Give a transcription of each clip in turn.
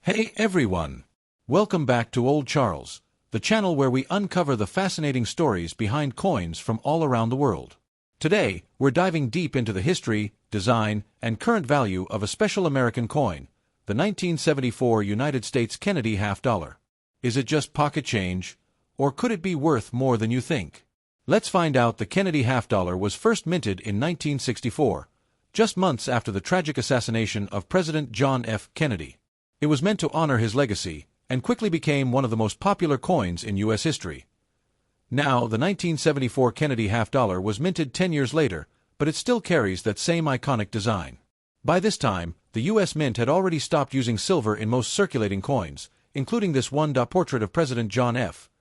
Hey everyone! Welcome back to Old Charles, the channel where we uncover the fascinating stories behind coins from all around the world. Today, we're diving deep into the history, design, and current value of a special American coin, the 1974 United States Kennedy half-dollar. Is it just pocket change, or could it be worth more than you think? Let's find out. The Kennedy half-dollar was first minted in 1964, just months after the tragic assassination of President John F. Kennedy. It was meant to honor his legacy, and quickly became one of the most popular coins in U.S. history. Now, the 1974 Kennedy half-dollar was minted 10 years later, but it still carries that same iconic design. By this time, the U.S. Mint had already stopped using silver in most circulating coins, including this one portrait of President John F.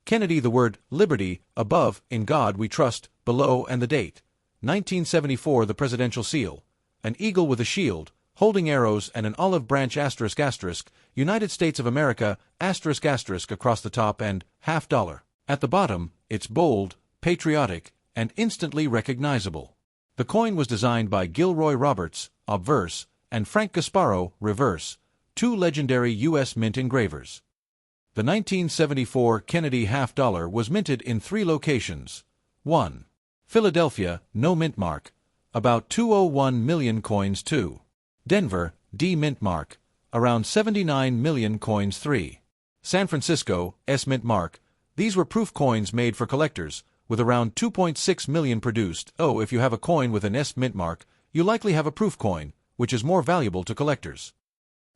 Kennedy. The word "Liberty" above, "In God We Trust" below, and the date, 1974. The presidential seal, an eagle with a shield, holding arrows and an olive branch ***, United States of America ***, across the top, and half-dollar. At the bottom, it's bold, patriotic, and instantly recognizable. The coin was designed by Gilroy Roberts, obverse, and Frank Gasparro, reverse, two legendary U.S. Mint engravers. The 1974 Kennedy half-dollar was minted in 3 locations. 1. Philadelphia, no mint mark, about 201 million coins. 2. Denver, D mint mark, around 79 million coins. 3. San Francisco, S mint mark. These were proof coins made for collectors, with around 2.6 million produced. If you have a coin with an S mint mark, you likely have a proof coin, which is more valuable to collectors.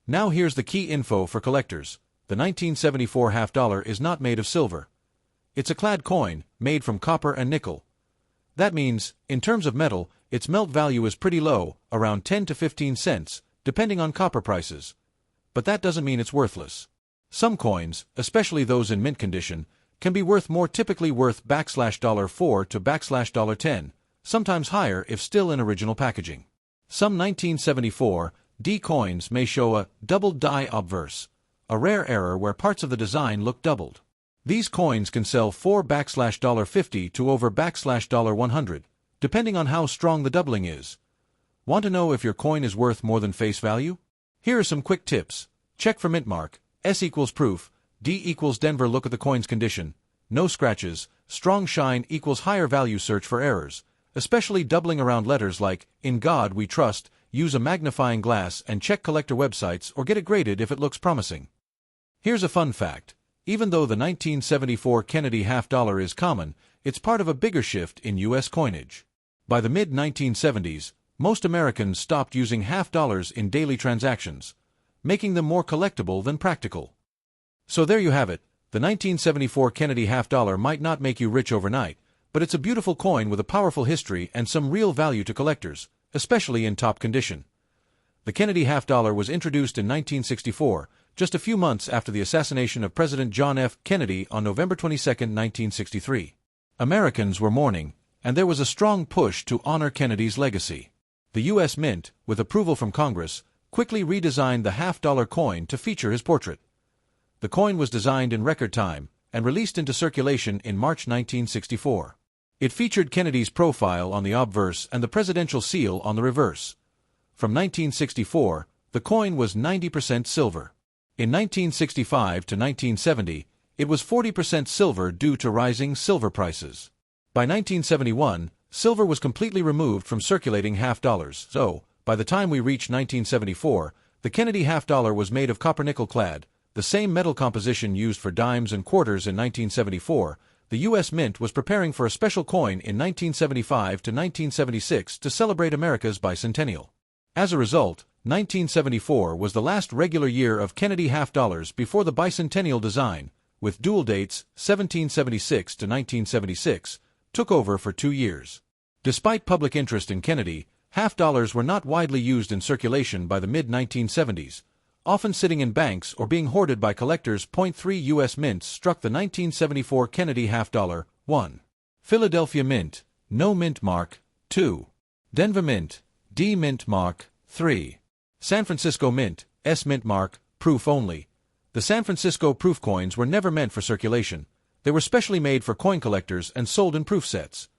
Now here's the key info for collectors. The 1974 half-dollar is not made of silver. It's a clad coin, made from copper and nickel. That means, in terms of metal, its melt value is pretty low, around 10 to 15 cents, depending on copper prices. But that doesn't mean it's worthless. Some coins, especially those in mint condition, can be worth more, typically worth $4 to $10, sometimes higher if still in original packaging. Some 1974 D coins may show a doubled die obverse, a rare error where parts of the design look doubled. These coins can sell for $50 to over $100, depending on how strong the doubling is. Want to know if your coin is worth more than face value? Here are some quick tips. Check for mint mark. S equals proof. D equals Denver. Look at the coin's condition. No scratches. Strong shine equals higher value. Search for errors, especially doubling around letters like "In God We Trust." Use a magnifying glass and check collector websites or get it graded if it looks promising. Here's a fun fact. Even though the 1974 Kennedy half-dollar is common, it's part of a bigger shift in U.S. coinage. By the mid-1970s, most Americans stopped using half-dollars in daily transactions, making them more collectible than practical. So there you have it. The 1974 Kennedy half-dollar might not make you rich overnight, but it's a beautiful coin with a powerful history and some real value to collectors, especially in top condition. The Kennedy half-dollar was introduced in 1964, just a few months after the assassination of President John F. Kennedy on November 22, 1963. Americans were mourning, and there was a strong push to honor Kennedy's legacy. The U.S. Mint, with approval from Congress, quickly redesigned the half-dollar coin to feature his portrait. The coin was designed in record time and released into circulation in March 1964. It featured Kennedy's profile on the obverse and the presidential seal on the reverse. From 1964, the coin was 90% silver. In 1965 to 1970, it was 40% silver due to rising silver prices. By 1971, silver was completely removed from circulating half-dollars, so, by the time we reached 1974, the Kennedy half-dollar was made of copper-nickel clad, the same metal composition used for dimes and quarters in 1974. The U.S. Mint was preparing for a special coin in 1975 to 1976 to celebrate America's bicentennial. As a result, 1974 was the last regular year of Kennedy half-dollars before the bicentennial design, with dual dates, 1776 to 1976, took over for 2 years. Despite public interest in Kennedy, half-dollars were not widely used in circulation by the mid-1970s, often sitting in banks or being hoarded by collectors. 3 U.S. mints struck the 1974 Kennedy half-dollar. 1. Philadelphia Mint, no mint mark. 2. Denver Mint, D mint mark. 3. San Francisco Mint, S mint mark, proof only. The San Francisco proof coins were never meant for circulation. They were specially made for coin collectors and sold in proof sets.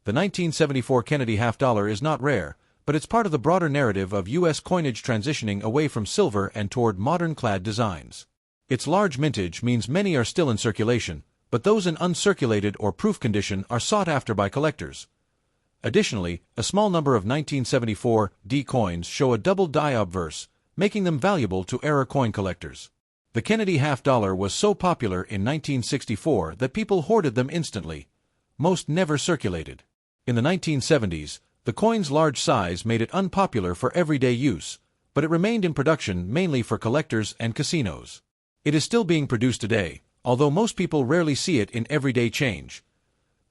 The 1974 Kennedy half-dollar is not rare, but it's part of the broader narrative of U.S. coinage transitioning away from silver and toward modern clad designs. Its large mintage means many are still in circulation, but those in uncirculated or proof condition are sought after by collectors. Additionally, a small number of 1974 D coins show a double die obverse, making them valuable to era coin collectors. The Kennedy half-dollar was so popular in 1964 that people hoarded them instantly. Most never circulated. In the 1970s, the coin's large size made it unpopular for everyday use, but it remained in production mainly for collectors and casinos. It is still being produced today, although most people rarely see it in everyday change.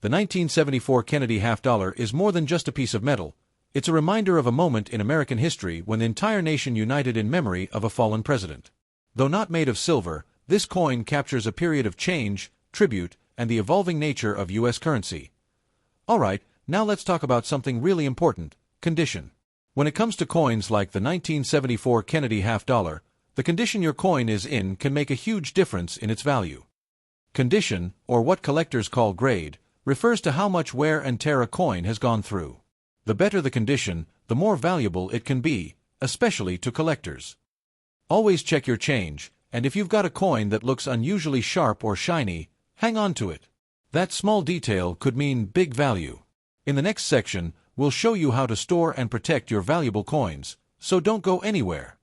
The 1974 Kennedy half-dollar is more than just a piece of metal. It's a reminder of a moment in American history when the entire nation united in memory of a fallen president. Though not made of silver, this coin captures a period of change, tribute, and the evolving nature of U.S. currency. Alright, now let's talk about something really important: condition. When it comes to coins like the 1974 Kennedy half-dollar, the condition your coin is in can make a huge difference in its value. Condition, or what collectors call grade, refers to how much wear and tear a coin has gone through. The better the condition, the more valuable it can be, especially to collectors. Always check your change, and if you've got a coin that looks unusually sharp or shiny, hang on to it. That small detail could mean big value. In the next section, we'll show you how to store and protect your valuable coins, so don't go anywhere.